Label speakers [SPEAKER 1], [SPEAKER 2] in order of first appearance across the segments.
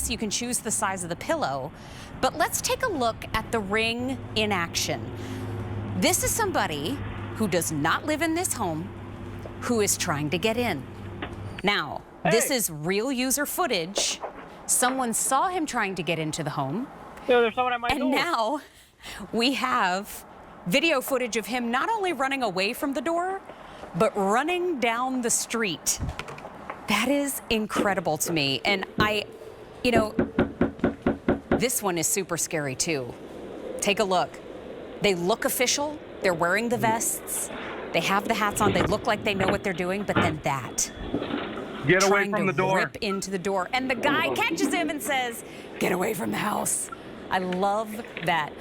[SPEAKER 1] this, you can choose the size of the pillow. But let's take a look at the Ring in action. This is somebody who does not live in this home, who is trying to get in. Now, this is real user footage. Someone saw him trying to get into the home.
[SPEAKER 2] There's someone at my door.
[SPEAKER 1] And now we have video footage of him not only running away from the door, but running down the street. That is incredible to me. And you know, this one is super scary too. Take a look. They look official. They're wearing the vests. They have the hats on. They look like they know what they're doing, but then that.
[SPEAKER 2] Get away from the door.
[SPEAKER 1] Rip into the door. And the guy catches him and says, get away from the house. I love that.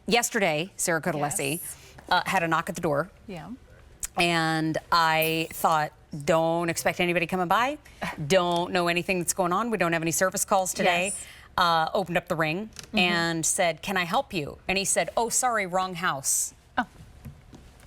[SPEAKER 1] Yesterday, Sarah Codalesi had a knock at the door.
[SPEAKER 3] Yeah.
[SPEAKER 1] And I thought, don't expect anybody coming by. Don't know anything that's going on. We don't have any service calls today.
[SPEAKER 3] Yes.
[SPEAKER 1] Opened up the Ring and said, can I help you? And he said, oh, sorry, wrong house.
[SPEAKER 3] Oh.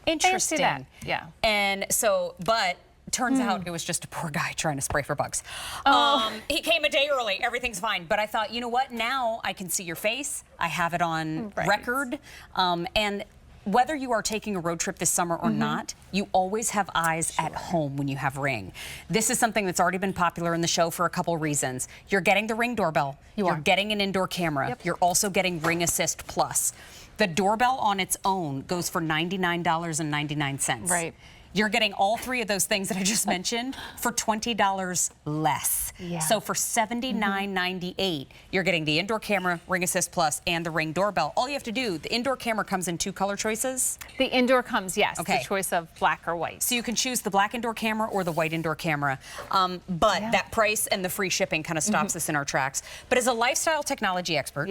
[SPEAKER 1] Interesting.
[SPEAKER 3] I see that. Yeah.
[SPEAKER 1] And so, but turns out it was just a poor guy trying to spray for bugs.
[SPEAKER 3] Oh.
[SPEAKER 1] He came a day early. Everything's fine. But I thought, you know what? Now I can see your face. I have it on record. And whether you are taking a road trip this summer or not, you always have eyes at home when you have Ring. This is something that's already been popular in the show for a couple reasons. You're getting the Ring doorbell. You're getting an indoor camera.
[SPEAKER 3] Yep.
[SPEAKER 1] You're also getting Ring Assist Plus. The doorbell on its own goes for $99.99.
[SPEAKER 3] Right.
[SPEAKER 1] You're getting all three of those things that I just mentioned for $20 less.
[SPEAKER 3] Yeah.
[SPEAKER 1] So for $79.98, you're getting the indoor camera, Ring Assist Plus, and the Ring doorbell. All you have to do, the indoor camera comes in 2 color choices.
[SPEAKER 3] The indoor comes, yes,
[SPEAKER 1] Okay.
[SPEAKER 3] the choice of black or white.
[SPEAKER 1] So you can choose the black indoor camera or the white indoor camera. But that price and the free shipping kind of stops us in our tracks. But as a lifestyle technology expert,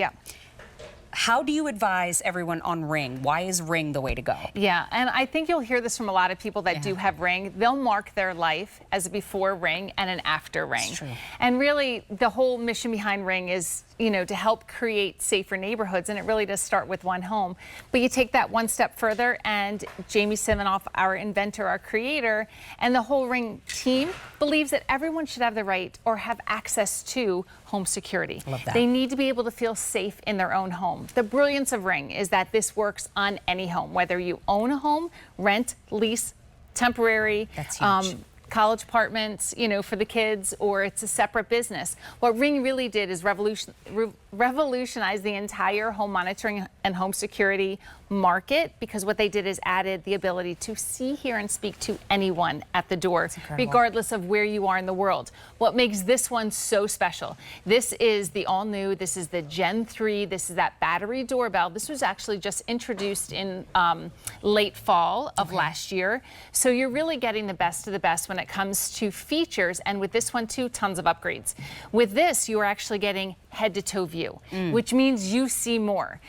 [SPEAKER 1] how do you advise everyone on Ring? Why is Ring the way to go?
[SPEAKER 3] Yeah, and I think you'll hear this from a lot of people that do have Ring. They'll mark their life as a before Ring and an after Ring.
[SPEAKER 1] That's true.
[SPEAKER 3] And really, the whole mission behind Ring is, you know, to help create safer neighborhoods, and it really does start with one home. But you take that one step further, and Jamie Siminoff, our inventor, our creator, and the whole Ring team believes that everyone should have the right or have access to home security.
[SPEAKER 1] Love that.
[SPEAKER 3] They need to be able to feel safe in their own home. The brilliance of Ring is that this works on any home, whether you own a home, rent, lease, temporary.
[SPEAKER 1] That's huge.
[SPEAKER 3] College apartments, you know, for the kids, or it's a separate business. What Ring really did is revolutionize the entire home monitoring and home security market, because what they did is added the ability to see, hear, and speak to anyone at the door, regardless of where you are in the world. What makes this one so special? This is the all new, this is the Gen 3, this is that battery doorbell. This was actually just introduced in late fall of last year. So you're really getting the best of the best when it comes to features, and with this one too, tons of upgrades. With this, you are actually getting head-to-toe view, which means you see more.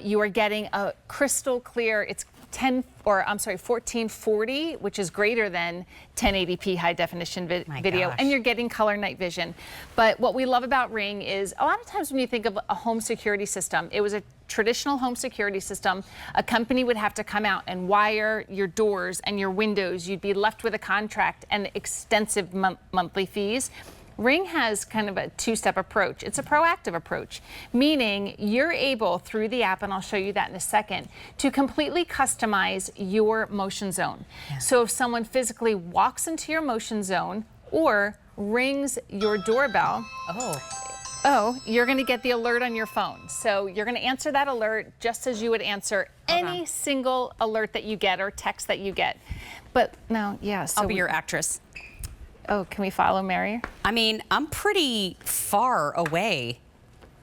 [SPEAKER 3] You are getting a crystal clear, it's 1440, which is greater than 1080p high definition video, and you're getting color night vision. But what we love about Ring is a lot of times when you think of a home security system, it was a traditional home security system. A company would have to come out and wire your doors and your windows. You'd be left with a contract and extensive monthly fees. Ring has kind of a two-step approach. It's a proactive approach, meaning you're able, through the app, and I'll show you that in a second, to completely customize your motion zone. So if someone physically walks into your motion zone or rings your doorbell, you're going to get the alert on your phone. So you're going to answer that alert just as you would answer any single alert that you get or text that you get. But no, so
[SPEAKER 1] I'll be your actress.
[SPEAKER 3] Oh, can we follow Mary?
[SPEAKER 1] I mean, I'm pretty far away.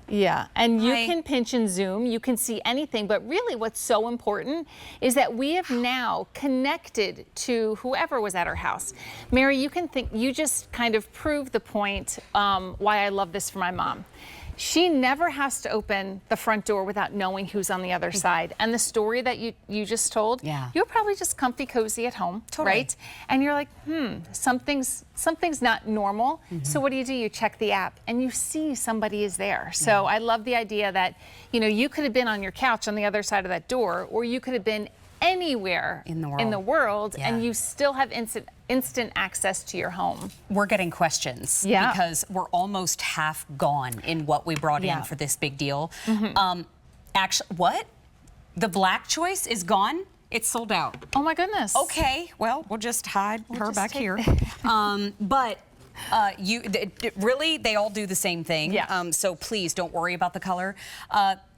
[SPEAKER 3] Yeah, and you can pinch and zoom, you can see anything, but really what's so important is that we have now connected to whoever was at our house. Mary, you just kind of proved the point why I love this for my mom. She never has to open the front door without knowing who's on the other side. And the story that you just told, you're probably just comfy cozy at home, right? And you're like, something's not normal. So what do? You check the app and you see somebody is there. So I love the idea that, you know, you could have been on your couch on the other side of that door, or you could have been anywhere in the world and you still have instant instant access to your home.
[SPEAKER 1] We're getting questions because we're almost half gone in what we brought in for this big deal. Actually, what? The black choice is gone? It's sold out.
[SPEAKER 3] Oh my goodness.
[SPEAKER 1] Okay, well, we'll just hide her back here. But really, they all do the same thing.
[SPEAKER 3] Yeah.
[SPEAKER 1] So please don't worry about the color.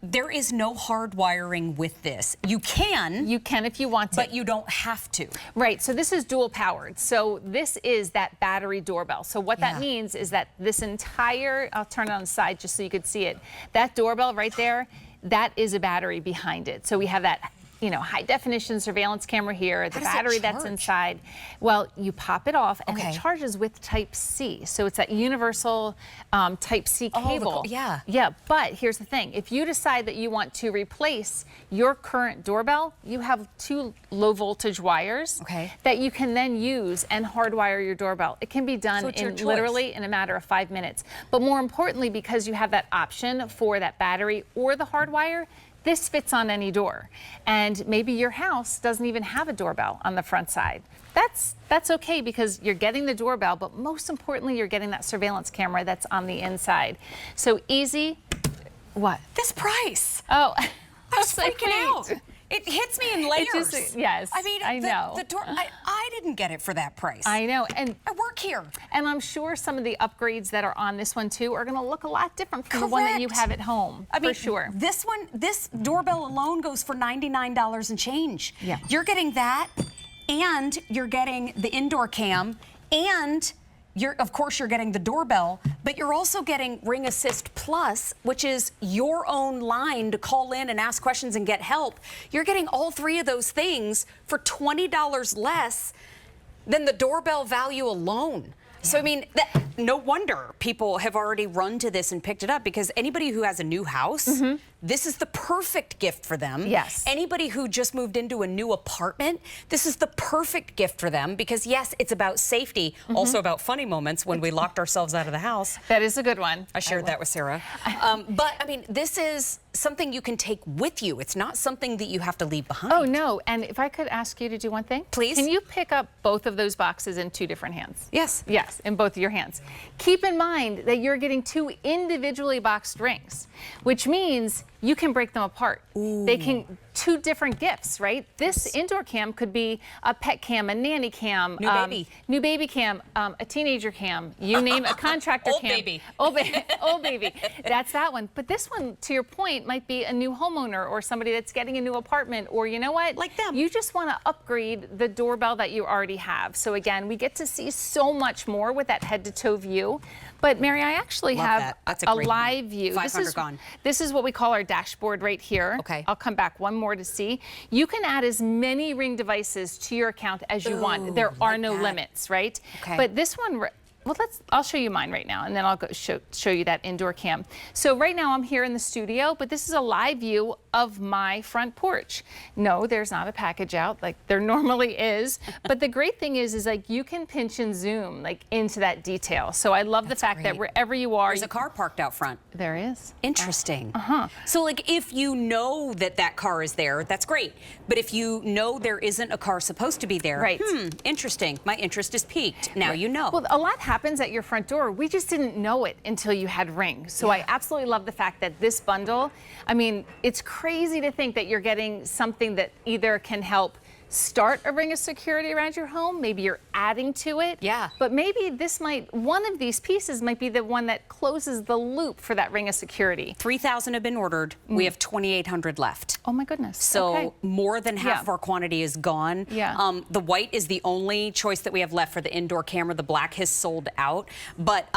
[SPEAKER 1] There is no hard wiring with this. You can.
[SPEAKER 3] You can if you want to.
[SPEAKER 1] But you don't have to.
[SPEAKER 3] Right, so this is dual powered. So this is that battery doorbell. So what that means is that this entire, I'll turn it on the side just so you could see it. That doorbell right there, that is a battery behind it. So we have that, you know, high definition surveillance camera here, the battery that's inside. Well, you pop it off and it charges with Type C. So it's that universal Type C cable. Yeah, but here's the thing. If you decide that you want to replace your current doorbell, you have 2 low voltage wires that you can then use and hardwire your doorbell. It can be done literally in a matter of 5 minutes. But more importantly, because you have that option for that battery or the hardwire, this fits on any door. And maybe your house doesn't even have a doorbell on the front side. That's okay because you're getting the doorbell, but most importantly, you're getting that surveillance camera that's on the inside. So easy. What?
[SPEAKER 1] This price.
[SPEAKER 3] Oh,
[SPEAKER 1] I was freaking out. It hits me in layers.
[SPEAKER 3] Yes,
[SPEAKER 1] I mean,
[SPEAKER 3] I know.
[SPEAKER 1] The door, I didn't get it for that price.
[SPEAKER 3] I know. And
[SPEAKER 1] I work here.
[SPEAKER 3] And I'm sure some of the upgrades that are on this one too are going to look a lot different from the one that you have at home. I mean, for sure.
[SPEAKER 1] This doorbell alone goes for $99 and change.
[SPEAKER 3] Yeah.
[SPEAKER 1] You're getting that, and you're getting the indoor cam, and of course you're getting the doorbell, but you're also getting Ring Assist Plus, which is your own line to call in and ask questions and get help. You're getting all 3 of those things for $20 less than the doorbell value alone. So, I mean, no wonder people have already run to this and picked it up, because anybody who has a new house, this is the perfect gift for them.
[SPEAKER 3] Yes.
[SPEAKER 1] Anybody who just moved into a new apartment, this is the perfect gift for them, because yes, it's about safety, also about funny moments when we locked ourselves out of the house.
[SPEAKER 3] That is a good one.
[SPEAKER 1] I shared that with Sarah. But I mean, this is something you can take with you. It's not something that you have to leave behind.
[SPEAKER 3] Oh, no. And if I could ask you to do one thing.
[SPEAKER 1] Please.
[SPEAKER 3] Can you pick up both of those boxes in 2 different hands?
[SPEAKER 1] Yes.
[SPEAKER 3] Yes, in both of your hands. Keep in mind that you're getting 2 individually boxed rings, which means you can break them apart. They can, 2 different gifts, right? This indoor cam could be a pet cam, a nanny cam, new baby cam, a teenager cam, you name it, a contractor
[SPEAKER 1] old
[SPEAKER 3] cam.
[SPEAKER 1] Baby.
[SPEAKER 3] Old baby. That's that one. But this one, to your point, might be a new homeowner or somebody that's getting a new apartment, or you know what?
[SPEAKER 1] Like them.
[SPEAKER 3] You just want to upgrade the doorbell that you already have. So again, we get to see so much more with that head-to-toe view. But Mary, I actually have a live view.
[SPEAKER 1] 500 gone.
[SPEAKER 3] This is what we call our dashboard right here.
[SPEAKER 1] Okay.
[SPEAKER 3] I'll come back one more to see. You can add as many Ring devices to your account as you want. There are no limits, right?
[SPEAKER 1] Okay.
[SPEAKER 3] But this one, well, I'll show you mine right now, and then I'll go show you that indoor cam. So right now I'm here in the studio, but this is a live view of my front porch. No, there's not a package out like there normally is, but the great thing is like you can pinch and zoom like into that detail. So I love the fact that wherever you are,
[SPEAKER 1] there's a car parked out front.
[SPEAKER 3] There is.
[SPEAKER 1] Interesting. So like if you know that car is there, that's great. But if you know there isn't a car supposed to be there, interesting. My interest is piqued. Now you know.
[SPEAKER 3] Well, a lot happens at your front door. We just didn't know it until you had Ring. So I absolutely love the fact that this bundle, I mean, it's crazy to think that you're getting something that either can help start a ring of security around your home, maybe you're adding to it.
[SPEAKER 1] Yeah.
[SPEAKER 3] But maybe one of these pieces might be the one that closes the loop for that ring of security.
[SPEAKER 1] 3,000 have been ordered. We have 2,800 left.
[SPEAKER 3] Oh my goodness.
[SPEAKER 1] So more than half of our quantity is gone.
[SPEAKER 3] Yeah.
[SPEAKER 1] The white is the only choice that we have left for the indoor camera. The black has sold out. But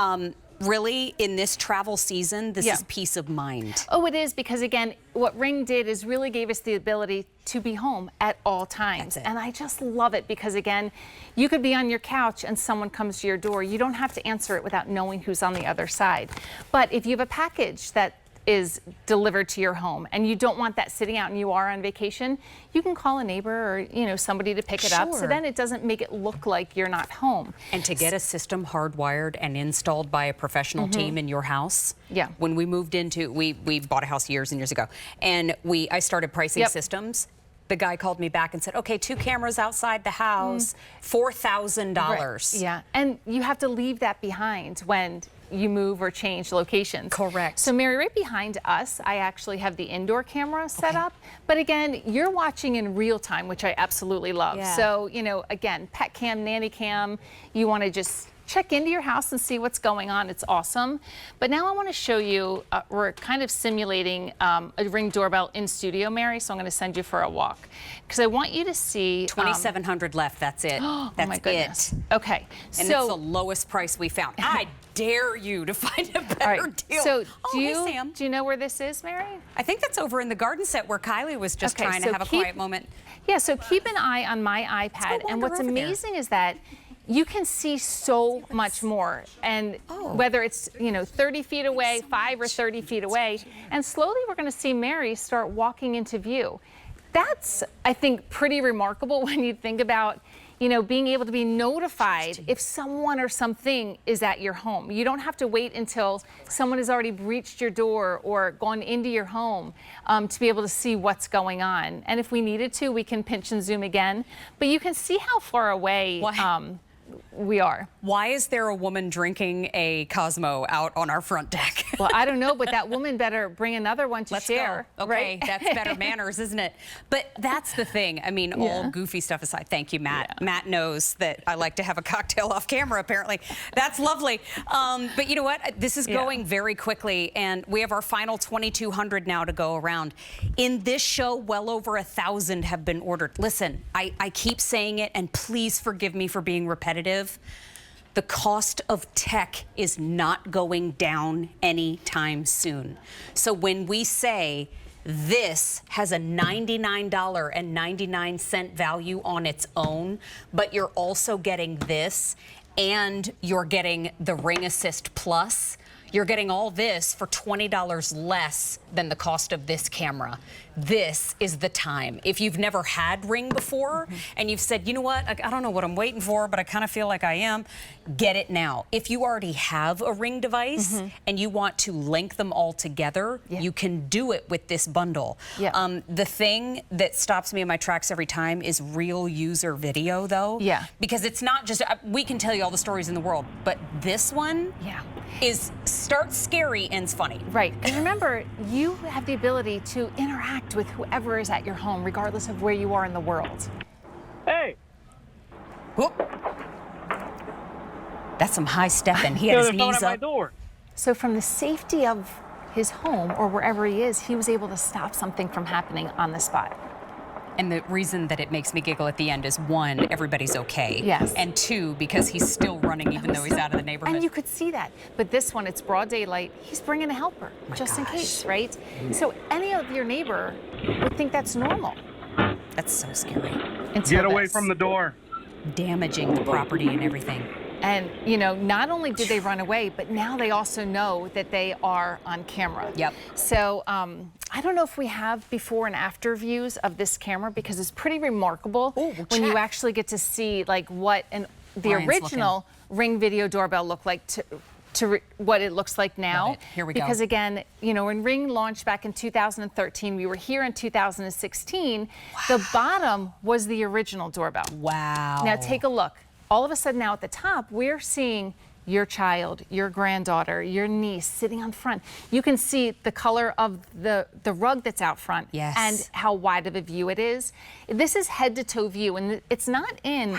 [SPEAKER 1] really, in this travel season, this is peace of mind.
[SPEAKER 3] Oh, it is, because again, what Ring did is really gave us the ability to be home at all times. And I just love it because, again, you could be on your couch and someone comes to your door. You don't have to answer it without knowing who's on the other side. But if you have a package that is delivered to your home and you don't want that sitting out and you are on vacation, you can call a neighbor or somebody to pick it up, so then it doesn't make it look like you're not home.
[SPEAKER 1] And to get a system hardwired and installed by a professional team in your house. When we moved into, we bought a house years and years ago, and I started pricing systems. the guy called me back and said, okay, 2 cameras outside the house, $4,000.
[SPEAKER 3] Right. Yeah, and you have to leave that behind when you move or change locations.
[SPEAKER 1] Correct.
[SPEAKER 3] So Mary, right behind us, I actually have the indoor camera set up. But again, you're watching in real time, which I absolutely love.
[SPEAKER 1] Yeah.
[SPEAKER 3] So, you know, again, pet cam, nanny cam, you want to just check into your house and see what's going on. It's awesome. But now I want to show you, we're kind of simulating a Ring doorbell in studio, Mary, so I'm going to send you for a walk. Because I want you to see...
[SPEAKER 1] 2,700 left, that's it.
[SPEAKER 3] Oh
[SPEAKER 1] That's
[SPEAKER 3] my goodness.
[SPEAKER 1] it.
[SPEAKER 3] Okay.
[SPEAKER 1] And it's the lowest price we found. I dare you to find a better deal.
[SPEAKER 3] So
[SPEAKER 1] hey, Sam.
[SPEAKER 3] do you know where this is, Mary?
[SPEAKER 1] I think that's over in the garden set where Kylie was just trying to have a quiet moment.
[SPEAKER 3] Yeah, so keep an eye on my iPad. And what's amazing is that you can see so much more, and whether it's 30 feet away, 5 or 30 feet away, and slowly we're going to see Mary start walking into view. That's, I think, pretty remarkable when you think about being able to be notified if someone or something is at your home. You don't have to wait until someone has already breached your door or gone into your home to be able to see what's going on. And if we needed to, we can pinch and zoom again. But you can see how far away we are.
[SPEAKER 1] Why is there a woman drinking a Cosmo out on our front deck?
[SPEAKER 3] Well, I don't know, but that woman better bring another one to share.
[SPEAKER 1] Go. Okay,
[SPEAKER 3] right?
[SPEAKER 1] That's better manners, isn't it? But that's the thing. I mean, all goofy stuff aside, thank you, Matt. Yeah. Matt knows that I like to have a cocktail off camera, apparently. That's lovely. But you know what? This is going very quickly, and we have our final 2,200 now to go around. In this show, well over 1,000 have been ordered. Listen, I keep saying it, and please forgive me for being repetitive. The cost of tech is not going down anytime soon. So when we say this has a $99.99 value on its own, but you're also getting this and you're getting the Ring Assist Plus, you're getting all this for $20 less than the cost of this camera. This is the time. If you've never had Ring before and you've said, you know what, I don't know what I'm waiting for, but I kind of feel like I am, get it now. If you already have a Ring device and you want to link them all together, you can do it with this bundle. The thing that stops me in my tracks every time is real user video, though. Because it's not just, we can tell you all the stories in the world, but this one starts scary, ends funny.
[SPEAKER 3] Right. And remember, you have the ability to interact with whoever is at your home, regardless of where you are in the world.
[SPEAKER 2] Hey!
[SPEAKER 1] Whoop. That's some high stepping. He had his knees up.
[SPEAKER 2] My door.
[SPEAKER 3] So from the safety of his home or wherever he is, he was able to stop something from happening on the spot.
[SPEAKER 1] And the reason that it makes me giggle at the end is, 1, everybody's okay.
[SPEAKER 3] Yes.
[SPEAKER 1] And 2, because he's still running even though he's out of the neighborhood.
[SPEAKER 3] And you could see that. But this one, it's broad daylight. He's bringing a helper, just in case, right? So any of your neighbor would think that's normal.
[SPEAKER 1] That's so scary.
[SPEAKER 2] Get away from the door.
[SPEAKER 1] Damaging the property and everything.
[SPEAKER 3] And, not only did they run away, but now they also know that they are on camera. So I don't know if we have before and after views of this camera, because it's pretty remarkable when you actually get to see like what the original Ring video doorbell looked like to what it looks like now.
[SPEAKER 1] Here we go.
[SPEAKER 3] Because again, when Ring launched back in 2013, we were here in 2016. The bottom was the original doorbell.
[SPEAKER 1] Wow.
[SPEAKER 3] Now take a look. All of a sudden now at the top, we're seeing your child, your granddaughter, your niece sitting on front. You can see the color of the rug that's out front and how wide of a view it is. This is head-to-toe view, and it's not in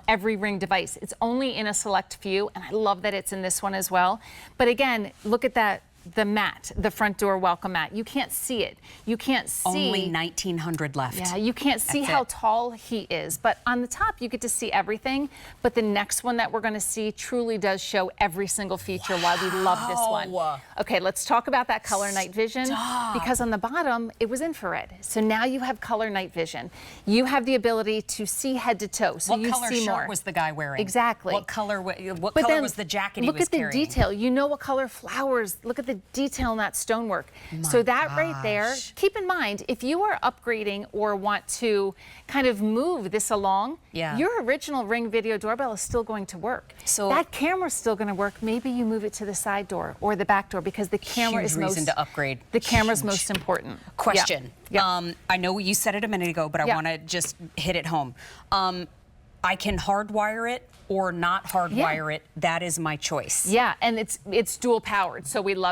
[SPEAKER 3] every Ring device. It's only in a select few, and I love that it's in this one as well. But again, look at that. The mat, the front door welcome mat. You can't see it. You can't see.
[SPEAKER 1] Only 1,900 left.
[SPEAKER 3] Yeah, you can't see how tall he is. But on the top, you get to see everything. But the next one that we're going to see truly does show every single feature. Why we love this one. Okay, let's talk about that color night vision. Because on the bottom, it was infrared. So now you have color night vision. You have the ability to see head to toe. So
[SPEAKER 1] what color shirt was the guy wearing?
[SPEAKER 3] Exactly.
[SPEAKER 1] What color was the jacket he was carrying?
[SPEAKER 3] Look at the detail. You know what color flowers. Look at the the detail in that stonework. So that right there, keep in mind, if you are upgrading or want to kind of move this along, your original Ring video doorbell is still going to work. So that camera's still going to work. Maybe you move it to the side door or the back door because the camera is
[SPEAKER 1] reason to upgrade.
[SPEAKER 3] The camera's most important.
[SPEAKER 1] Question. I know you said it a minute ago, but I want to just hit it home. I can hardwire it or not hardwire it. That is my choice.
[SPEAKER 3] Yeah, and it's dual powered, so we love